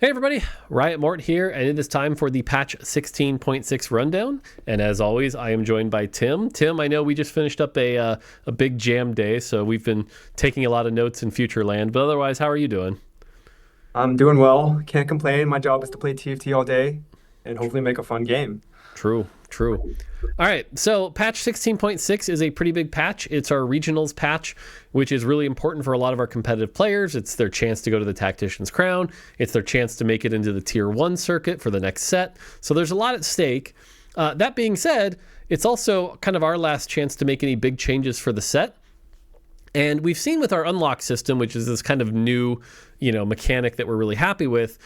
Hey everybody, Riot Mort here, and it is time for the patch 16.6 rundown. And as always, I am joined by Tim. Tim, I know we just finished up a big jam day, so we've been taking a lot of notes in Futureland, but otherwise, how are you doing? I'm doing well. Can't complain. My job is to play TFT all day and hopefully make a fun game. True, true. All right, so patch 16.6 is a pretty big patch. It's our regionals patch, which is really important for a lot of our competitive players. It's their chance to go to the Tactician's Crown. It's their chance to make it into the Tier 1 circuit for the next set. So there's a lot at stake. That being said, it's also kind of our last chance to make any big changes for the set. And we've seen with our unlock system, which is this kind of new, mechanic that we're really happy with,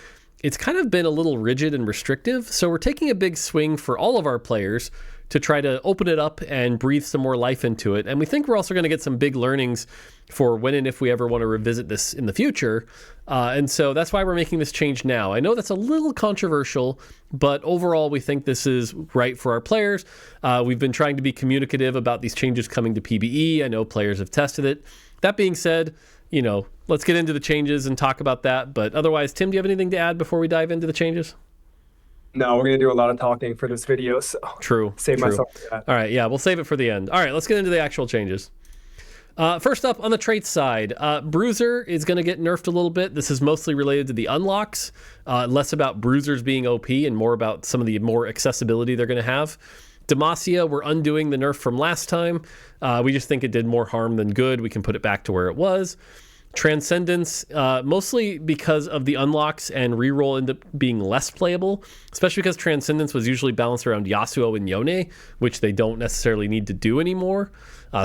it's kind of been a little rigid and restrictive. So we're taking a big swing for all of our players to try to open it up and breathe some more life into it. And we think we're also going to get some big learnings for when and if we ever want to revisit this in the future. And so that's why we're making this change now. I know that's a little controversial, but overall we think this is right for our players. We've been trying to be communicative about these changes coming to PBE. I know players have tested it. That being said, let's get into the changes and talk about that. But otherwise, Tim, do you have anything to add before we dive into the changes? No, we're going to do a lot of talking for this video, so True. save true. myself for that. All right, yeah, we'll save it for the end. All right, let's get into the actual changes. First up, on the trait side, Bruiser is going to get nerfed a little bit. This is mostly related to the unlocks, less about Bruisers being OP and more about some of the more accessibility they're going to have. Demacia, we're undoing the nerf from last time. We just think it did more harm than good. We can put it back to where it was. Transcendence, mostly because of the unlocks and reroll end up being less playable, especially because Transcendence was usually balanced around Yasuo and Yone, which they don't necessarily need to do anymore.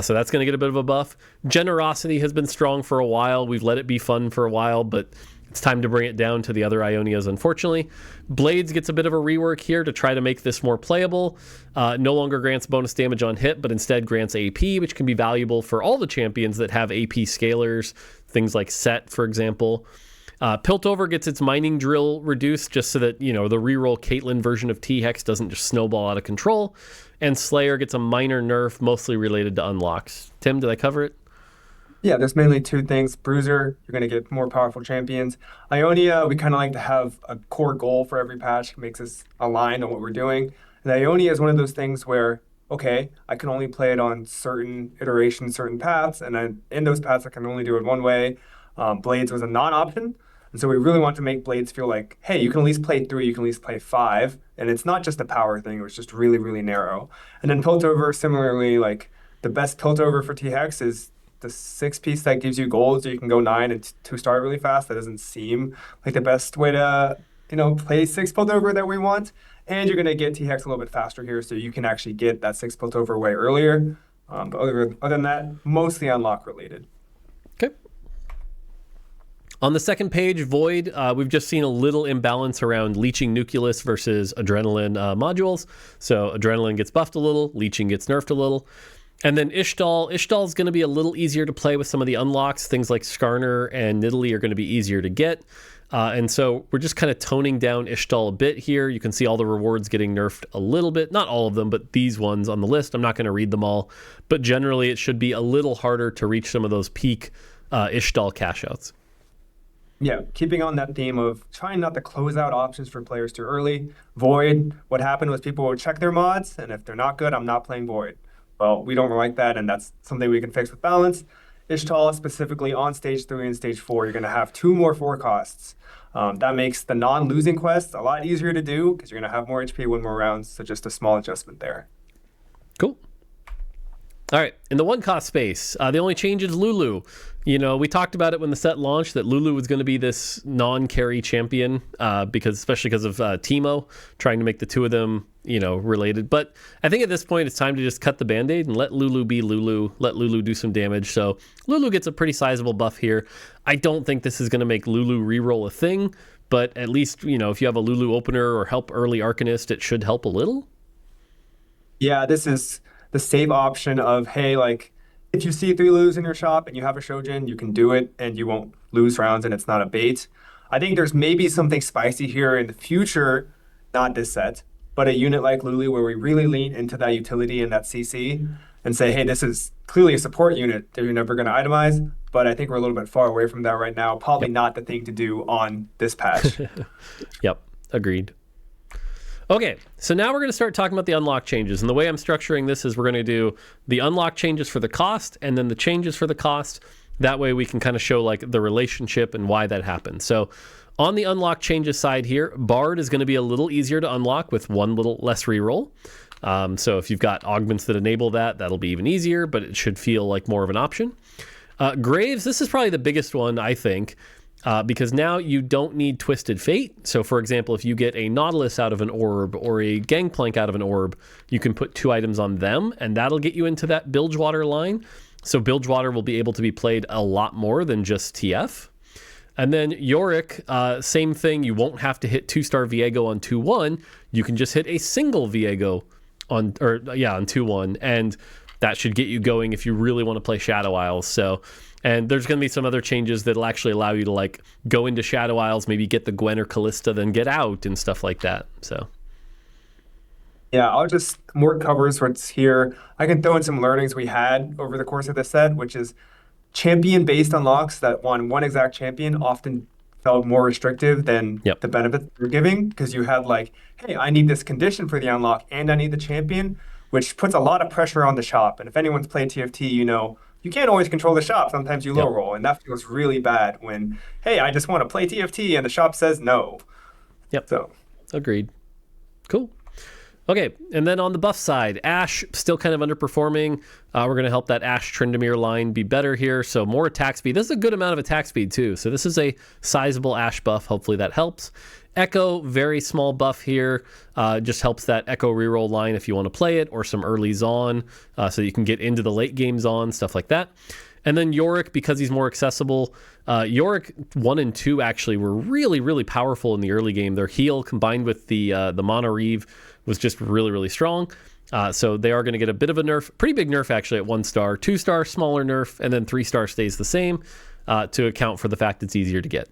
So that's going to get a bit of a buff. Generosity has been strong for a while. We've let it be fun for a while, but it's time to bring it down to the other Ionias, unfortunately. Blades gets a bit of a rework here to try to make this more playable. No longer grants bonus damage on hit, but instead grants AP, which can be valuable for all the champions that have AP scalers, things like Set, for example. Piltover gets its mining drill reduced just so that, the reroll Caitlyn version of T-Hex doesn't just snowball out of control. And Slayer gets a minor nerf, mostly related to unlocks. Tim, did I cover it? Yeah, there's mainly two things. Bruiser, you're going to get more powerful champions. Ionia, we kind of like to have a core goal for every patch. Makes us aligned on what we're doing. And Ionia is one of those things where, okay, I can only play it on certain iterations, certain paths, and then in those paths I can only do it one way. Blades was a non-option, and so we really want to make Blades feel like, hey, you can at least play 3, you can at least play 5, and it's not just a power thing, it was just really, really narrow. And then Piltover, similarly, like the best Piltover for T-Hex is the 6-piece that gives you gold, so you can go 9 and 2-star really fast. That doesn't seem like the best way to, play 6 Piltover that we want. And you're going to get T-Hex a little bit faster here, so you can actually get that 6 Piltover way earlier. But other than that, mostly unlock related. Okay. On the second page, Void, we've just seen a little imbalance around Leeching Nucleus versus Adrenaline modules. So Adrenaline gets buffed a little, Leeching gets nerfed a little. And then Ixtal. Ixtal is going to be a little easier to play with some of the unlocks. Things like Skarner and Nidalee are going to be easier to get. And so we're just kind of toning down Ixtal a bit here. You can see all the rewards getting nerfed a little bit. Not all of them, but these ones on the list. I'm not going to read them all. But generally, it should be a little harder to reach some of those peak Ixtal cash outs. Yeah, keeping on that theme of trying not to close out options for players too early. Void, what happened was people would check their mods, and if they're not good, I'm not playing Void. Well, we don't like that, and that's something we can fix with balance. Ixtal, specifically on stage 3 and stage 4, you're going to have 2 more forecasts. That makes the non-losing quests a lot easier to do because you're going to have more HP, win more rounds, so just a small adjustment there. Cool. All right, in the one-cost space, the only change is Lulu. We talked about it when the set launched that Lulu was going to be this non-carry champion especially because of Teemo trying to make the two of them, related. But I think at this point it's time to just cut the Band-Aid and let Lulu be Lulu, let Lulu do some damage. So Lulu gets a pretty sizable buff here. I don't think this is going to make Lulu reroll a thing, but at least, if you have a Lulu opener or help early Arcanist, it should help a little. Yeah, this is the safe option of, hey, like, if you see 3 Lulus in your shop and you have a Shojin, you can do it and you won't lose rounds and it's not a bait. I think there's maybe something spicy here in the future, not this set, but a unit like Lulu where we really lean into that utility and that CC and say, hey, this is clearly a support unit that you're never going to itemize, but I think we're a little bit far away from that right now. Probably not the thing to do on this patch. Yep, agreed. Okay, so now we're going to start talking about the unlock changes. And the way I'm structuring this is we're going to do the unlock changes for the cost and then the changes for the cost. That way we can kind of show like the relationship and why that happened. So on the unlock changes side here, Bard is going to be a little easier to unlock with one little less reroll. So if you've got augments that enable that, that'll be even easier, but it should feel like more of an option. Graves, this is probably the biggest one, I think. Because now you don't need Twisted Fate. So for example, if you get a Nautilus out of an orb or a Gangplank out of an orb, you can put 2 items on them and that'll get you into that Bilgewater line. So Bilgewater will be able to be played a lot more than just TF. And then Yorick, same thing. You won't have to hit 2-star Viego on 2-1. You can just hit a single Viego on 2-1. And that should get you going if you really want to play Shadow Isles. So... And there's going to be some other changes that'll actually allow you to like go into Shadow Isles, maybe get the Gwen or Callista, then get out and stuff like that. So, yeah, I'll just more covers what's here. I can throw in some learnings we had over the course of the set, which is champion-based unlocks that one exact champion often felt more restrictive than the benefits you're giving because you had like, hey, I need this condition for the unlock and I need the champion, which puts a lot of pressure on the shop. And if anyone's played TFT, you know, you can't always control the shop. Sometimes you low roll, and that feels really bad when, hey, I just want to play TFT, and the shop says no. Yep. So, agreed. Cool. Okay, and then on the buff side, Ashe still kind of underperforming. We're going to help that Ashe Tryndamere line be better here. So more attack speed. This is a good amount of attack speed too. So this is a sizable Ashe buff. Hopefully that helps. Echo, very small buff here. Just helps that Echo reroll line if you want to play it, or some early Zaun, so you can get into the late game Zaun, stuff like that. And then Yorick, because he's more accessible. Yorick 1 and 2 actually were really, really powerful in the early game. Their heal combined with the Mono Reeve was just really, really strong. So they are going to get a bit of a nerf, pretty big nerf actually at 1-star, 2-star, smaller nerf, and then 3-star stays the same to account for the fact it's easier to get.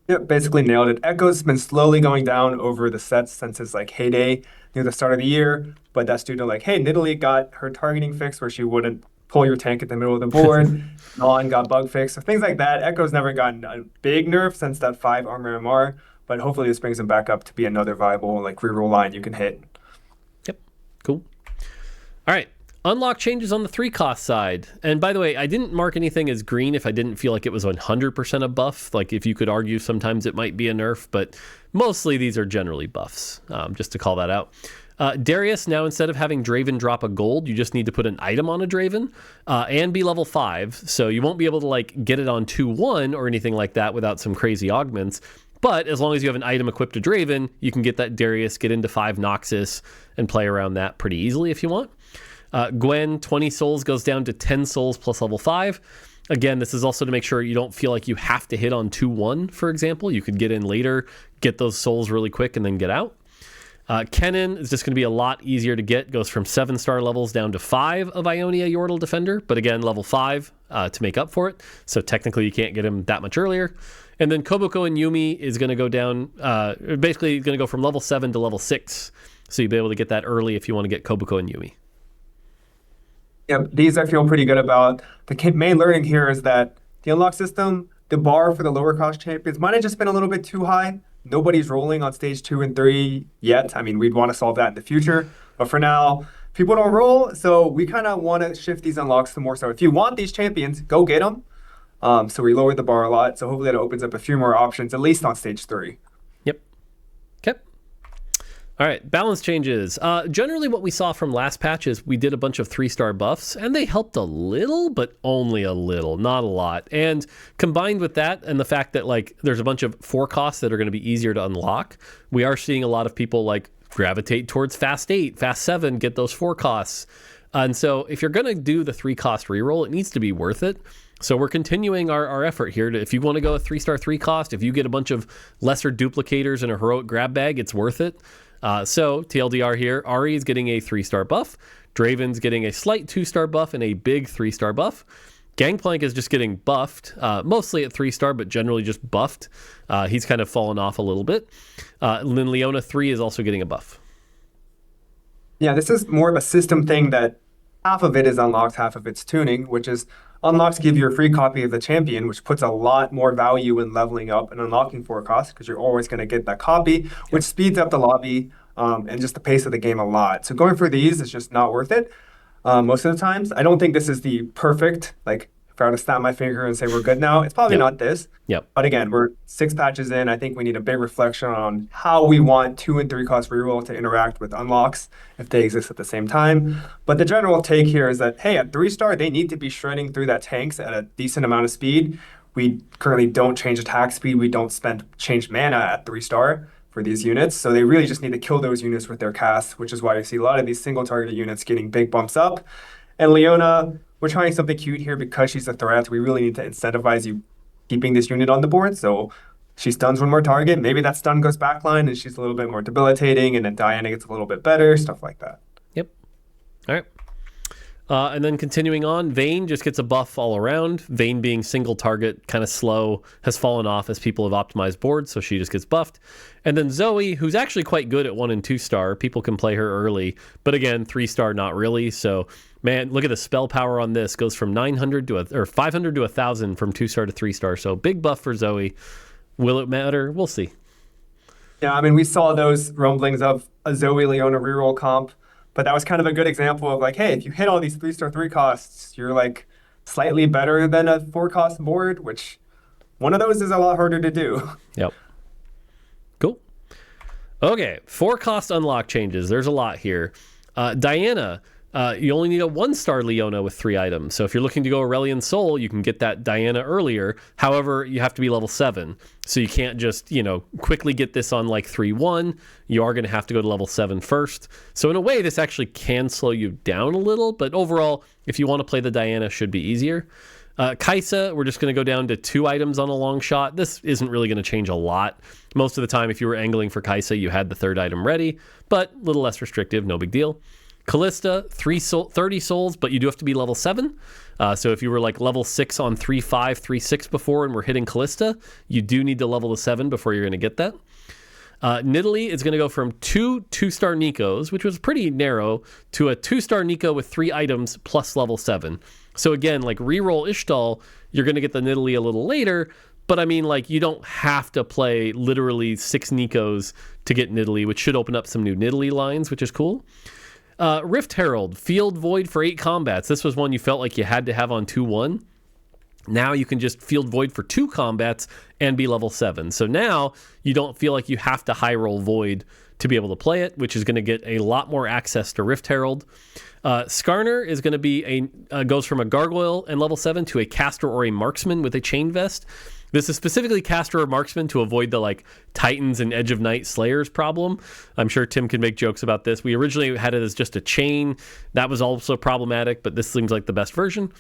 Yep, basically nailed it. Echo's been slowly going down over the sets since its like heyday near the start of the year, but that's due to like, hey, Nidalee got her targeting fixed where she wouldn't pull your tank at the middle of the board. Non got bug fixed, so things like that. Echo's never gotten a big nerf since that 5 armor MR, but hopefully this brings him back up to be another viable like reroll line you can hit. Yep, cool. All right. Unlock changes on the 3-cost side. And by the way, I didn't mark anything as green if I didn't feel like it was 100% a buff. Like if you could argue sometimes it might be a nerf, but mostly these are generally buffs, just to call that out. Darius, now instead of having Draven drop a gold, you just need to put an item on a Draven and be level 5. So you won't be able to like get it on 2-1 or anything like that without some crazy augments. But as long as you have an item equipped to Draven, you can get that Darius, get into 5 Noxus, and play around that pretty easily if you want. Gwen, 20 souls goes down to 10 souls plus level 5. Again, this is also to make sure you don't feel like you have to hit on 2-1, for example. You could get in later, get those souls really quick, and then get out. Kennen is just going to be a lot easier to get. Goes from 7-star levels down to 5 of Ionia Yordle Defender, but again, level 5 to make up for it. So technically you can't get him that much earlier. And then Kobuko and Yumi is going to go down, basically going to go from level 7 to level 6. So you'll be able to get that early if you want to get Kobuko and Yumi. Yep, these I feel pretty good about. The main learning here is that the unlock system, the bar for the lower cost champions might have just been a little bit too high. Nobody's rolling on stage 2 and 3 yet. I mean, we'd want to solve that in the future. But for now, people don't roll. So we kind of want to shift these unlocks to more so. If you want these champions, go get them. So we lowered the bar a lot. So hopefully that opens up a few more options, at least on stage 3. Yep. Okay. All right, balance changes. Generally what we saw from last patch is we did a bunch of 3-star buffs, and they helped a little, but only a little, not a lot. And combined with that and the fact that like there's a bunch of 4 costs that are going to be easier to unlock, we are seeing a lot of people like gravitate towards fast 8, fast 7, get those 4 costs. And so if you're going to do the 3-cost reroll, it needs to be worth it. So we're continuing our effort here. If you want to go a 3-star 3-cost, if you get a bunch of lesser duplicators and a heroic grab bag, it's worth it. So TLDR here, Ahri is getting a 3-star buff. Draven's getting a slight 2-star buff and a big 3-star buff. Gangplank is just getting buffed, mostly at 3-star, but generally just buffed. He's kind of fallen off a little bit. And then Leona 3 is also getting a buff. Yeah, this is more of a system thing that half of it is unlocked, half of it's tuning, which is Unlocks give you a free copy of the champion, which puts a lot more value in leveling up and unlocking 4 costs because you're always going to get that copy, which speeds up the lobby and just the pace of the game a lot. So going for these is just not worth it most of the times. I don't think this is the perfect, like, if I were to snap my finger and say we're good now, it's probably not this. Yep. But again, we're 6 patches in. I think we need a big reflection on how we want 2 and 3 cost reroll to interact with unlocks if they exist at the same time. But the general take here is that, hey, at 3-star, they need to be shredding through that tanks at a decent amount of speed. We currently don't change attack speed. We don't change mana at 3-star for these units. So they really just need to kill those units with their casts, which is why you see a lot of these single targeted units getting big bumps up. And Leona, we're trying something cute here because she's a threat. We really need to incentivize you keeping this unit on the board. So she stuns one more target. Maybe that stun goes backline and she's a little bit more debilitating, and then Diana gets a little bit better, stuff like that. Yep. All right. And then continuing on, Vayne just gets a buff all around. Vayne being single target, kind of slow, has fallen off as people have optimized boards, so she just gets buffed. And then Zoe, who's actually quite good at 1 and 2-star. People can play her early, but again, 3-star not really. So, man, look at the spell power on this. Goes from 900 or 500 to 1,000 from 2-star to 3-star. So big buff for Zoe. Will it matter? We'll see. Yeah, I mean, we saw those rumblings of a Zoe Leona reroll comp. But that was kind of a good example of like, hey, if you hit all these 3-star 3 costs, you're like slightly better than a 4-cost board, which one of those is a lot harder to do. Yep. Cool. Okay, 4-cost unlock changes. There's a lot here. Diana, you only need a 1-star Leona with 3 items. So if you're looking to go Aurelion Soul, you can get that Diana earlier. However, you have to be level 7. So you can't just, quickly get this on like 3-1. You are going to have to go to level 7 first. So in a way, this actually can slow you down a little. But overall, if you want to play the Diana, should be easier. Kaisa, we're just going to go down to 2 items on a long shot. This isn't really going to change a lot. Most of the time, if you were angling for Kaisa, you had the 3rd item ready. But a little less restrictive, no big deal. Callista, 30 souls, but you do have to be level 7. So if you were like level 6 on 3-5, 3-6 before and we're hitting Callista, you do need to level to 7 before you're going to get that. Nidalee is going to go from 2 2-star Nikos, which was pretty narrow, to a 2-star Nico with 3 items plus level 7. So again, like reroll Ixtal, you're going to get the Nidalee a little later, but I mean, like, you don't have to play literally 6 Nikos to get Nidalee, which should open up some new Nidalee lines, which is cool. Rift Herald, Field Void for 8 combats. This was one you felt like you had to have on 2-1. Now you can just Field Void for 2 combats and be level 7. So now you don't feel like you have to high roll Void to be able to play it, which is going to get a lot more access to Rift Herald. Skarner is going to be goes from a Gargoyle and level 7 to a Caster or a Marksman with a Chain Vest. This is specifically Caster or Marksman to avoid the like Titans and Edge of Night Slayers problem. I'm sure Tim can make jokes about this. We originally had it as just a chain. That was also problematic, but this seems like the best version.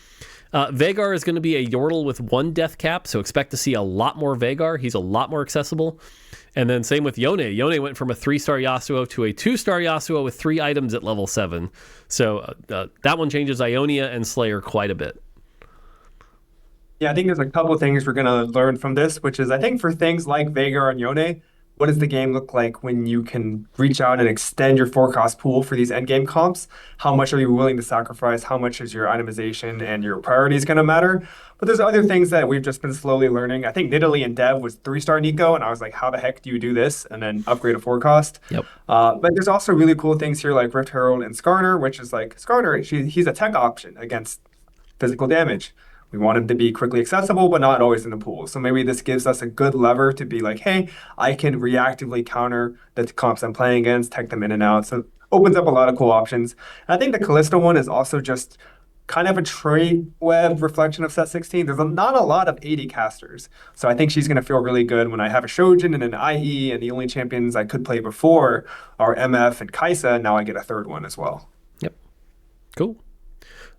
Vhagar is going to be a Yordle with 1 death cap, so expect to see a lot more Vhagar. He's a lot more accessible. And then same with Yone. Yone went from a 3-star Yasuo to a 2-star Yasuo with 3 items at level 7. So that one changes Ionia and Slayer quite a bit. Yeah, I think there's a couple of things we're going to learn from this, which is I think for things like Vhagar and Yone, what does the game look like when you can reach out and extend your 4-cost pool for these endgame comps? How much are you willing to sacrifice? How much is your itemization and your priorities going to matter? But there's other things that we've just been slowly learning. I think Nidalee and Dev was 3-star Nico, and I was like, how the heck do you do this? And then upgrade a 4-cost. Yep. But there's also really cool things here like Rift Herald and Skarner, which is like, Skarner, he's a tech option against physical damage. We want him to be quickly accessible, but not always in the pool. So maybe this gives us a good lever to be like, hey, I can reactively counter the comps I'm playing against, tech them in and out. So it opens up a lot of cool options. And I think the Callisto one is also just kind of a trait web reflection of set 16. There's not a lot of 80 casters. So I think she's going to feel really good when I have a Shojin and an IE, and the only champions I could play before are MF and Kaisa. Now I get a 3rd one as well. Yep. Cool.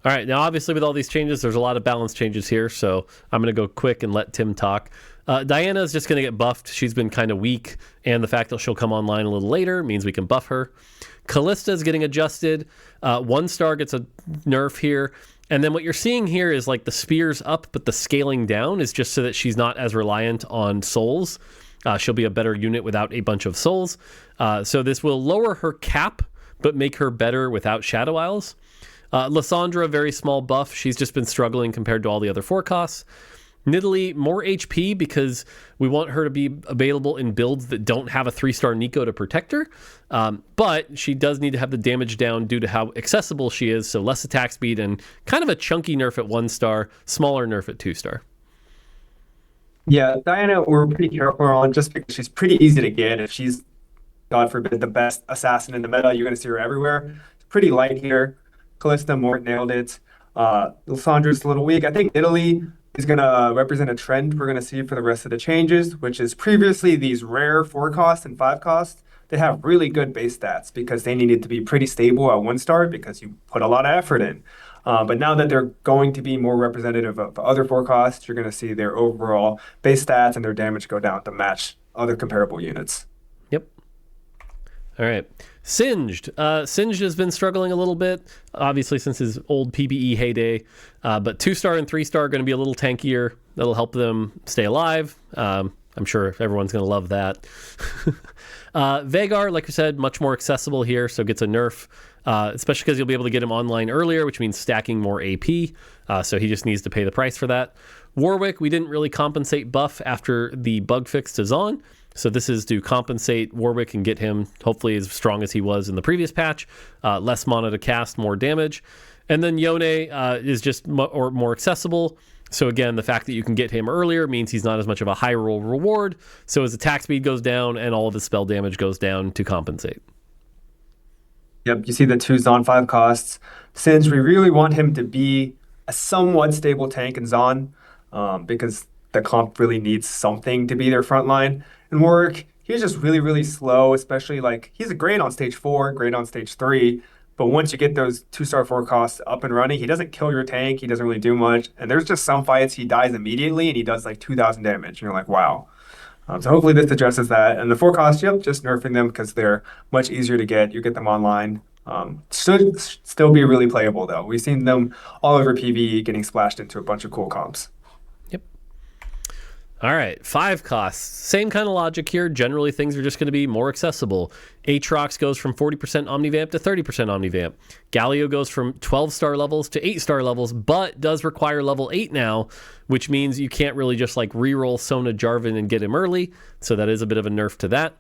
All right, now obviously with all these changes, there's a lot of balance changes here, so I'm going to go quick and let Tim talk. Diana is just going to get buffed. She's been kind of weak, and the fact that she'll come online a little later means we can buff her. Callista is getting adjusted. 1-star gets a nerf here. And then what you're seeing here is like the spears up, but the scaling down is just so that she's not as reliant on souls. She'll be a better unit without a bunch of souls. So this will lower her cap, but make her better without Shadow Isles. Lysandra, very small buff. She's just been struggling compared to all the other 4 costs. Nidalee, more HP because we want her to be available in builds that don't have a 3-star Nico to protect her. But she does need to have the damage down due to how accessible she is, so less attack speed and kind of a chunky nerf at 1-star, smaller nerf at 2-star. Yeah, Diana, we're pretty careful on just because she's pretty easy to get. If she's, God forbid, the best assassin in the meta, you're going to see her everywhere. It's pretty light here. Callista, Mort nailed it. Lysandra's a little weak. I think Italy is going to represent a trend we're going to see for the rest of the changes, which is previously these rare 4 costs and 5 costs. They have really good base stats because they needed to be pretty stable at 1-star because you put a lot of effort in. But now that they're going to be more representative of other 4 costs, you're going to see their overall base stats and their damage go down to match other comparable units. Yep. All right. Singed. Singed has been struggling a little bit, obviously since his old PBE heyday. But 2-star and 3-star are going to be a little tankier. That'll help them stay alive. I'm sure everyone's going to love that. Veigar, like I said, much more accessible here, so gets a nerf, especially because you'll be able to get him online earlier, which means stacking more AP. So he just needs to pay the price for that. Warwick, we didn't really compensate buff after the bug fix to Zaun. So this is to compensate Warwick and get him hopefully as strong as he was in the previous patch. Less mana to cast, more damage. And then Yone is just more accessible. So again, the fact that you can get him earlier means he's not as much of a high roll reward. So his attack speed goes down and all of his spell damage goes down to compensate. Yep, you see the 2 Zaun 5 costs. Since we really want him to be a somewhat stable tank in Zaun, because the comp really needs something to be their front line. And Warwick, he's just really, really slow, especially he's great on stage 4, great on stage 3. But once you get those 2-star 4 costs up and running, he doesn't kill your tank. He doesn't really do much. And there's just some fights he dies immediately and he does 2,000 damage. And you're like, wow. So hopefully this addresses that. And the 4 costs, yep, just nerfing them because they're much easier to get. You get them online. Should still be really playable, though. We've seen them all over PvE getting splashed into a bunch of cool comps. All right, 5 costs. Same kind of logic here. Generally, things are just going to be more accessible. Aatrox goes from 40% Omnivamp to 30% Omnivamp. Galio goes from 12-star levels to 8-star levels, but does require level 8 now, which means you can't really just reroll Sona Jarvan and get him early. So that is a bit of a nerf to that.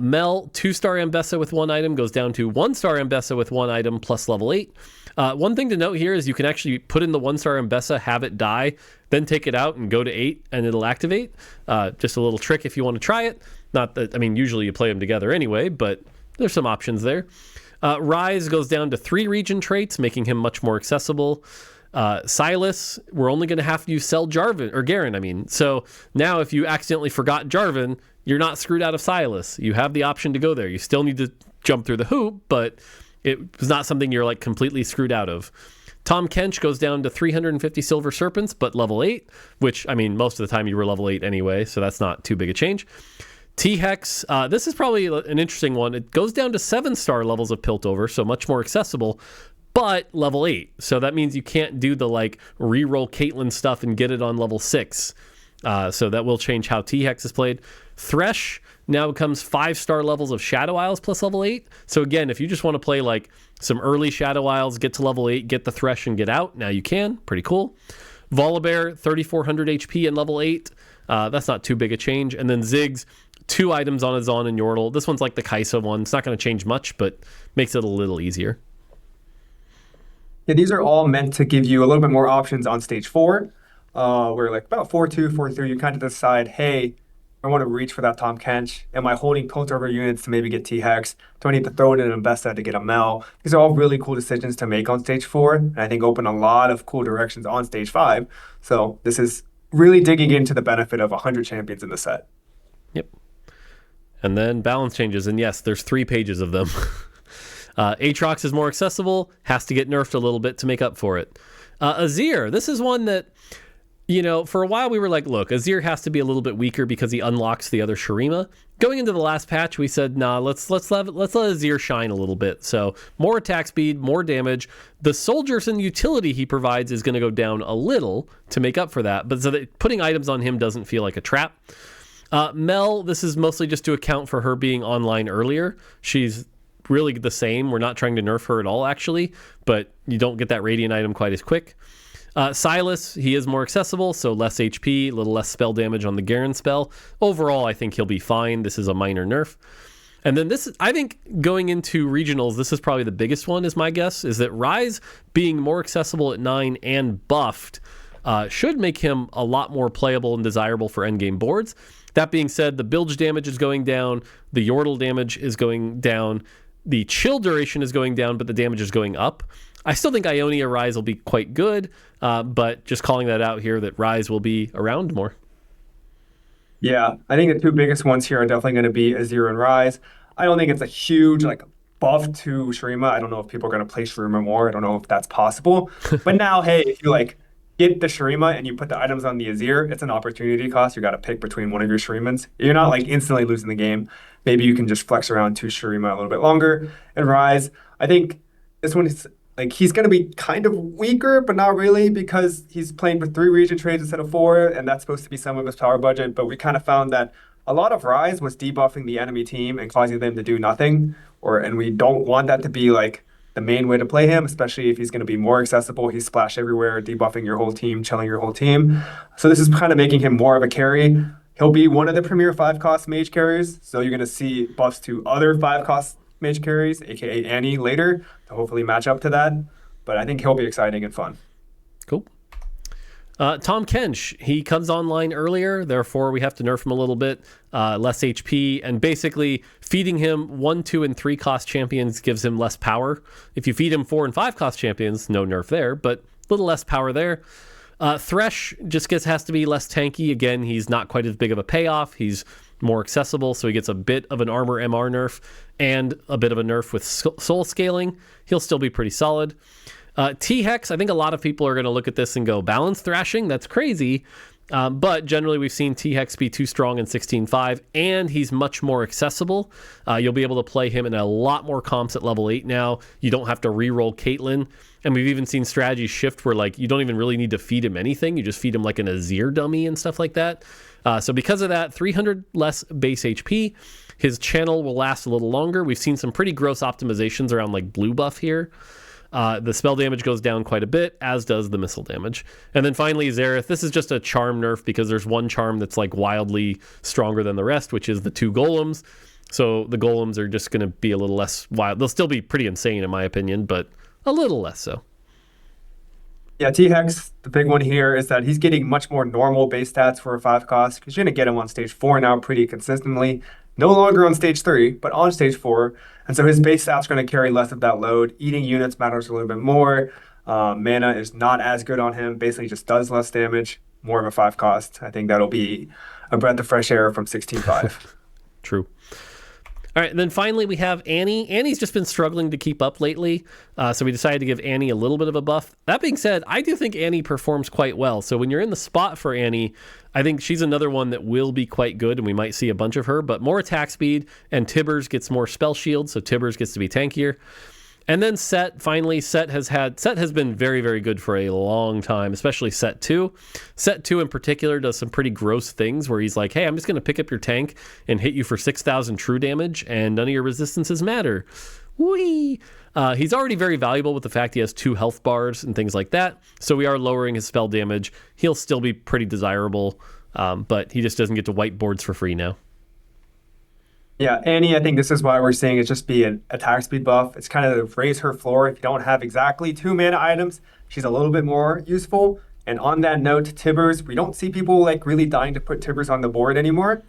Mel, 2-star Ambessa with 1 item goes down to 1-star Ambessa with 1 item plus level 8. One thing to note here is you can actually put in the 1-star Ambessa, have it die, then take it out and go to 8 and it'll activate. Just a little trick if you want to try it. Not that, usually you play them together anyway, but there's some options there. Rise goes down to 3 region traits, making him much more accessible. Silas, we're only going to have to use Sell Jarvan, or Garen, So now if you accidentally forgot Jarvan, you're not screwed out of Silas. You have the option to go there. You still need to jump through the hoop, but it was not something you're completely screwed out of. Tom Kench goes down to 350 Silver Serpents, but level 8, which, most of the time you were level 8 anyway, so that's not too big a change. T-Hex, this is probably an interesting one. It goes down to 7-star levels of Piltover, so much more accessible, but level 8. So that means you can't do the reroll Caitlyn stuff and get it on level 6. So that will change how T-Hex is played. Thresh now becomes 5-star levels of Shadow Isles plus level 8. So again, if you just want to play some early Shadow Isles, get to level 8, get the Thresh and get out, now you can. Pretty cool. Volibear, 3,400 HP and level 8. That's not too big a change. And then Ziggs, 2 items on his on and Yordle. This one's like the Kaisa one. It's not going to change much, but makes it a little easier. Yeah, these are all meant to give you a little bit more options on stage 4, where about 4-2, 4-3, you kind of decide, hey, I want to reach for that Tom Kench. Am I holding Piltover units to maybe get T-Hex? Do I need to throw it in an Ambessa to get a Mel? These are all really cool decisions to make on stage 4, and I think open a lot of cool directions on stage 5. So this is really digging into the benefit of 100 champions in the set. Yep. And then balance changes, and yes, there's 3 pages of them. Aatrox is more accessible, has to get nerfed a little bit to make up for it. Azir, this is one that, for a while we were like, look, Azir has to be a little bit weaker because he unlocks the other Shurima. Going into the last patch, we said, nah, let's let Azir shine a little bit. So more attack speed, more damage. The soldiers and utility he provides is going to go down a little to make up for that, but so that putting items on him doesn't feel like a trap. Mel, this is mostly just to account for her being online earlier. She's really the same. We're not trying to nerf her at all, actually, but you don't get that Radiant item quite as quick. Silas, he is more accessible, so less HP, a little less spell damage on the Garen spell. Overall, I think he'll be fine. This is a minor nerf. And then this, I think, going into regionals, this is probably the biggest one, is my guess, is that Ryze being more accessible at 9 and buffed should make him a lot more playable and desirable for endgame boards. That being said, the bilge damage is going down, the Yordle damage is going down, the chill duration is going down, but the damage is going up. I still think Ionia Ryze will be quite good, but just calling that out here that Ryze will be around more. Yeah, I think the two biggest ones here are definitely going to be Azir and Ryze. I don't think it's a huge buff to Shurima. I don't know if people are going to play Shurima more. I don't know if that's possible. But now, hey, if you get the Shurima and you put the items on the Azir, it's an opportunity cost. You got to pick between one of your Shurimans. You're not instantly losing the game. Maybe you can just flex around to Shurima a little bit longer. And Ryze, I think this one is he's going to be kind of weaker, but not really, because he's playing for 3 region trades instead of 4, and that's supposed to be some of his power budget. But we kind of found that a lot of Ryze was debuffing the enemy team and causing them to do nothing, and we don't want that to be the main way to play him, especially if he's going to be more accessible. He's splash everywhere, debuffing your whole team, chilling your whole team. So this is kind of making him more of a carry. He'll be one of the premier 5-cost mage carriers, so you're going to see buffs to other 5-cost mage carries, aka Annie, later to hopefully match up to that. But I think he'll be exciting and fun. Cool. Tom Kench, he comes online earlier, therefore we have to nerf him a little bit, less HP, and basically feeding him 1, 2, and 3 cost champions gives him less power. If you feed him 4 and 5 cost champions, no nerf there, but a little less power there. Thresh just has to be less tanky. Again, he's not quite as big of a payoff. He's more accessible, so he gets a bit of an armor MR nerf and a bit of a nerf with soul scaling. He'll still be pretty solid. T-Hex, I think a lot of people are going to look at this and go, balance thrashing? That's crazy. But generally, we've seen T-Hex be too strong in 16.5, and he's much more accessible. You'll be able to play him in a lot more comps at level 8 now. You don't have to reroll Caitlyn. And we've even seen strategies shift where you don't even really need to feed him anything. You just feed him like an Azir dummy and stuff like that. So because of that, 300 less base HP. His channel will last a little longer. We've seen some pretty gross optimizations around blue buff here. The spell damage goes down quite a bit, as does the missile damage. And then finally, Xerath. This is just a charm nerf because there's one charm that's wildly stronger than the rest, which is the 2 golems. So the golems are just going to be a little less wild. They'll still be pretty insane, in my opinion, but a little less so. Yeah, T-Hex, the big one here is that he's getting much more normal base stats for a 5 cost, because you're going to get him on stage 4 now pretty consistently. No longer on stage 3, but on stage 4. And so his base stats are going to carry less of that load. Eating units matters a little bit more. Mana is not as good on him. Basically just does less damage. More of a 5 cost. I think that'll be a breath of fresh air from 16.5. True. All right, and then finally we have Annie. Annie's just been struggling to keep up lately, so we decided to give Annie a little bit of a buff. That being said, I do think Annie performs quite well. So when you're in the spot for Annie, I think she's another one that will be quite good, and we might see a bunch of her, but more attack speed, and Tibbers gets more spell shield, so Tibbers gets to be tankier. And then Set, finally, Set has been very, very good for a long time, especially Set 2. Set 2 in particular does some pretty gross things where he's like, hey, I'm just going to pick up your tank and hit you for 6,000 true damage, and none of your resistances matter. Whee! He's already very valuable with the fact he has 2 health bars and things like that, so we are lowering his spell damage. He'll still be pretty desirable, but he just doesn't get to wipe boards for free now. Yeah, Annie, I think this is why we're saying it just be an attack speed buff. It's kind of raise her floor. If you don't have exactly 2 mana items, she's a little bit more useful. And on that note, Tibbers, we don't see people really dying to put Tibbers on the board anymore.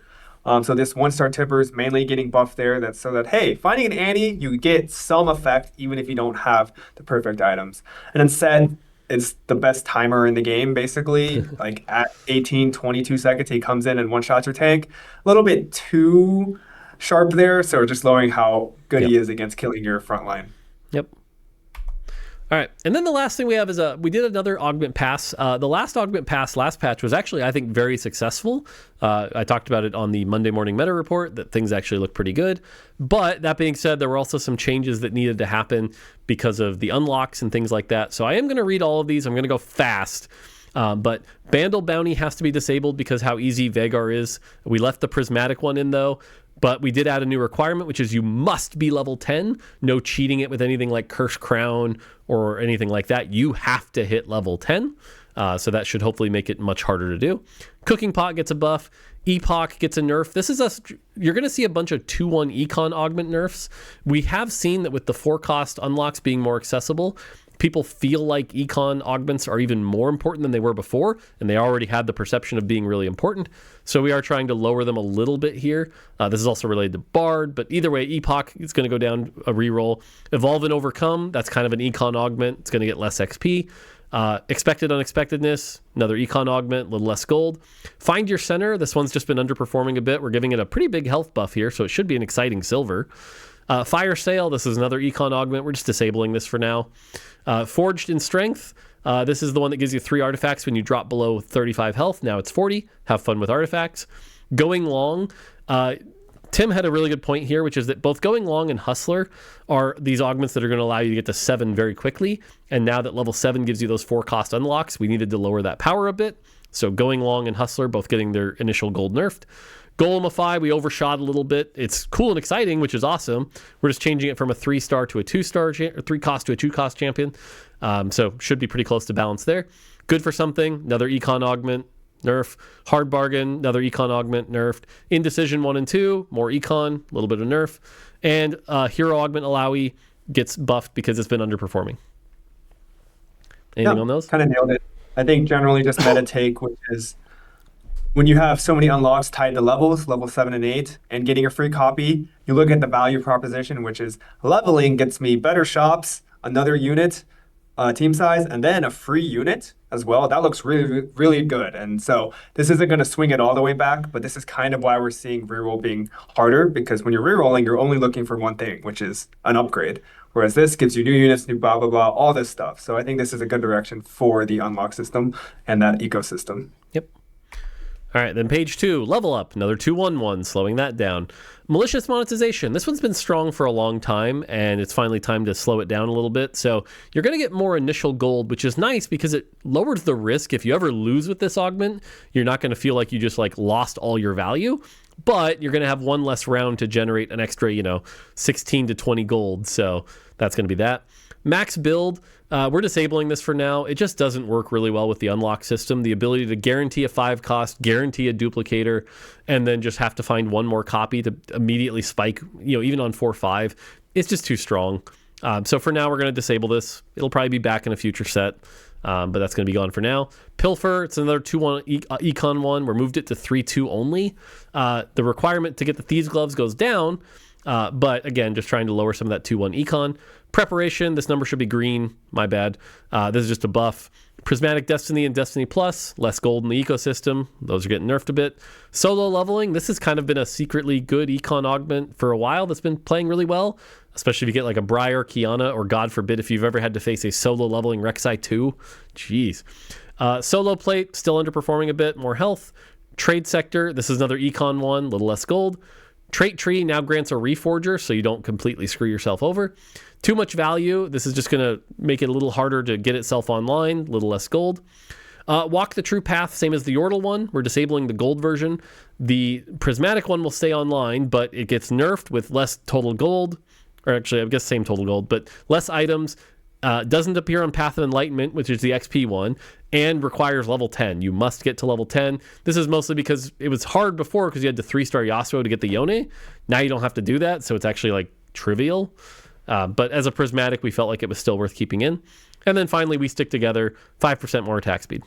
So this 1-star Tibbers mainly getting buffed there. That's so that, hey, finding an Annie, you get some effect even if you don't have the perfect items. And then Set is the best timer in the game, basically. At 18, 22 seconds, he comes in and one-shots your tank. A little bit too sharp there, so just lowering how good he is against killing your front line. Yep. All right, and then the last thing we have is we did another Augment Pass. The last Augment Pass, last patch, was actually, I think, very successful. I talked about it on the Monday Morning Meta Report, that things actually look pretty good. But that being said, there were also some changes that needed to happen because of the unlocks and things like that. So I am going to read all of these. I'm going to go fast. But Bandle Bounty has to be disabled because how easy Veigar is. We left the Prismatic one in, though. But we did add a new requirement, which is you must be level 10. No cheating it with anything like Curse Crown or anything like that. You have to hit level 10. So that should hopefully make it much harder to do. Cooking Pot gets a buff. Epoch gets a nerf. You're going to see a bunch of 2-1 econ augment nerfs. We have seen that with the 4-cost unlocks being more accessible, people feel like econ augments are even more important than they were before, and they already had the perception of being really important. So we are trying to lower them a little bit here. This is also related to Bard, but either way, Epoch is going to go down a reroll. Evolve and Overcome, that's kind of an econ augment. It's going to get less XP. Expected Unexpectedness, another econ augment, a little less gold. Find Your Center, this one's just been underperforming a bit. We're giving it a pretty big health buff here, so it should be an exciting silver. Fire Sale, this is another econ augment. We're just disabling this for now. Forged in Strength, this is the one that gives you 3 artifacts when you drop below 35 health. Now it's 40. Have fun with artifacts. Going Long, Tim had a really good point here, which is that both Going Long and Hustler are these augments that are going to allow you to get to 7 very quickly. And now that level 7 gives you those 4-cost unlocks, we needed to lower that power a bit. So Going Long and Hustler both getting their initial gold nerfed. Golemify, we overshot a little bit. It's cool and exciting, which is awesome. We're just changing it from a 3-star to a 2-star, or 3-cost to a 2-cost champion. So should be pretty close to balance there. Good for Something, another econ augment, nerf. Hard Bargain, another econ augment, nerfed. Indecision 1 and 2, more econ, a little bit of nerf. And Hero Augment Alawi gets buffed because it's been underperforming. Anything on those? Kind of nailed it. I think generally just meta take, which is when you have so many unlocks tied to levels, level 7 and 8, and getting a free copy, you look at the value proposition, which is leveling gets me better shops, another unit, team size, and then a free unit as well. That looks really, really good. And so this isn't going to swing it all the way back, but this is kind of why we're seeing reroll being harder, because when you're rerolling, you're only looking for one thing, which is an upgrade. Whereas this gives you new units, new blah, blah, blah, all this stuff. So I think this is a good direction for the unlock system and that ecosystem. Yep. All right, then page 2, Level Up, another 2-1-1, slowing that down. Malicious Monetization. This one's been strong for a long time, and it's finally time to slow it down a little bit. So you're going to get more initial gold, which is nice because it lowers the risk. If you ever lose with this augment, you're not going to feel like you just lost all your value, but you're going to have one less round to generate an extra, 16 to 20 gold. So that's going to be that. Max Build. We're disabling this for now. It just doesn't work really well with the unlock system. The ability to guarantee a 5-cost, guarantee a duplicator, and then just have to find one more copy to immediately spike, even on 4-5. It's just too strong. So for now, we're going to disable this. It'll probably be back in a future set, but that's going to be gone for now. Pilfer, it's another 2-1 econ one. We moved it to 3-2 only. The requirement to get the Thieves' Gloves goes down, but again, just trying to lower some of that 2-1 econ. Preparation, this number should be green. My bad. This is just a buff. Prismatic Destiny and Destiny Plus, less gold in the ecosystem. Those are getting nerfed a bit. Solo leveling, this has kind of been a secretly good econ augment for a while that's been playing really well, especially if you get like a Briar, Kiana, or God forbid if you've ever had to face a solo leveling Rek'Sai 2. Jeez. Solo Plate, still underperforming a bit, more health. Trade Sector, this is another econ one, a little less gold. Trait Tree now grants a Reforger, so you don't completely screw yourself over. Too much value. This is just going to make it a little harder to get itself online, a little less gold. Walk the True Path, same as the Yordle one. We're disabling the gold version. The Prismatic one will stay online, but it gets nerfed with less total gold. Or actually, I guess same total gold, but less items. Doesn't appear on Path of Enlightenment, which is the XP one, and requires level 10. You must get to level 10. This is mostly because it was hard before because you had to 3-star Yasuo to get the Yone. Now you don't have to do that, so it's actually trivial. But as a Prismatic, we felt like it was still worth keeping in. And then finally, we stick together 5% more attack speed.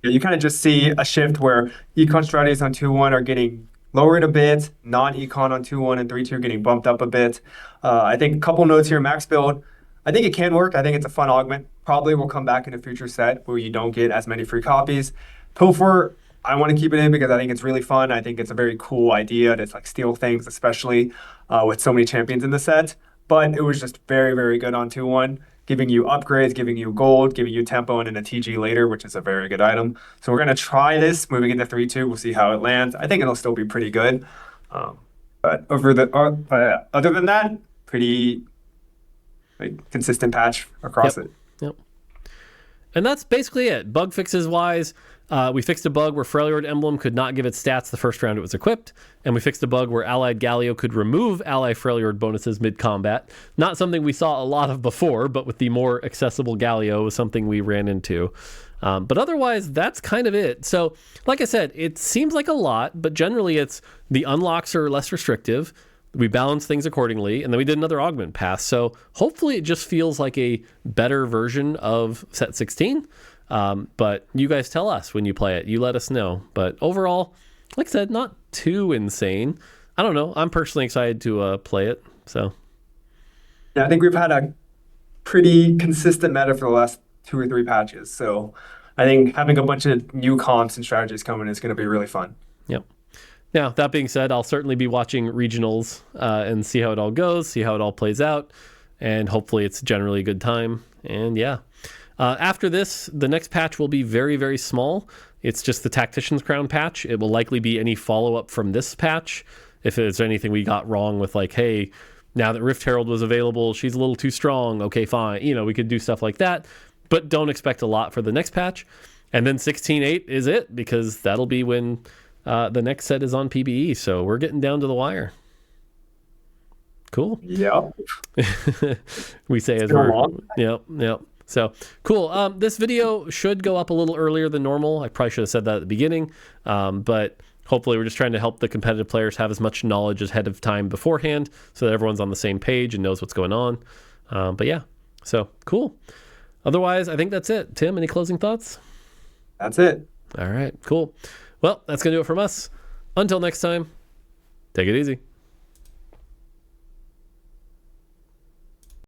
Yeah, you kind of just see a shift where econ strategies on 2-1 are getting lowered a bit, non-econ on 2-1 and 3-2 are getting bumped up a bit. I think a couple notes here, Max Build. I think it can work. I think it's a fun augment. Probably will come back in a future set where you don't get as many free copies. Pilfer, I want to keep it in because I think it's really fun. I think it's a very cool idea to steal things, especially with so many champions in the set. But it was just very, very good on 2-1, giving you upgrades, giving you gold, giving you tempo, and then a TG later, which is a very good item. So we're going to try this moving into 3-2. We'll see how it lands. I think it'll still be pretty good. But other than that, pretty consistent patch across it. Yep. And that's basically it. Bug fixes wise, We fixed a bug where Freljord Emblem could not give its stats the first round it was equipped, and we fixed a bug where Allied Galio could remove Ally Freljord bonuses mid-combat. Not something we saw a lot of before, but with the more accessible Galio was something we ran into. But otherwise, that's kind of it. So, like I said, it seems like a lot, but generally it's the unlocks are less restrictive. We balance things accordingly, and then we did another augment pass. So hopefully it just feels like a better version of set 16. But you guys tell us when you play it. You let us know. But overall, like I said, not too insane. I don't know. I'm personally excited to play it. So Yeah, I think we've had a pretty consistent meta for the last 2 or 3 patches. So I think having a bunch of new comps and strategies coming is going to be really fun. Yep. Now, that being said, I'll certainly be watching regionals and see how it all goes, see how it all plays out, and hopefully it's generally a good time. And yeah. After this, the next patch will be very, very small. It's just the Tactician's Crown patch. It will likely be any follow-up from this patch. If there's anything we got wrong with, like, hey, now that Rift Herald was available, she's a little too strong. Okay, fine. You know, we could do stuff like that. But don't expect a lot for the next patch. And then 16.8 is it, because that'll be when the next set is on PBE. So we're getting down to the wire. Cool. Yep. We say as we're... Yep. So cool. This video should go up a little earlier than normal. I probably should have said that at the beginning. But hopefully we're just trying to help the competitive players have as much knowledge ahead of time beforehand so that everyone's on the same page and knows what's going on. But yeah, so cool. Otherwise, I think that's it. Tim, any closing thoughts? That's it. All right, cool. Well, that's going to do it from us. Until next time, take it easy.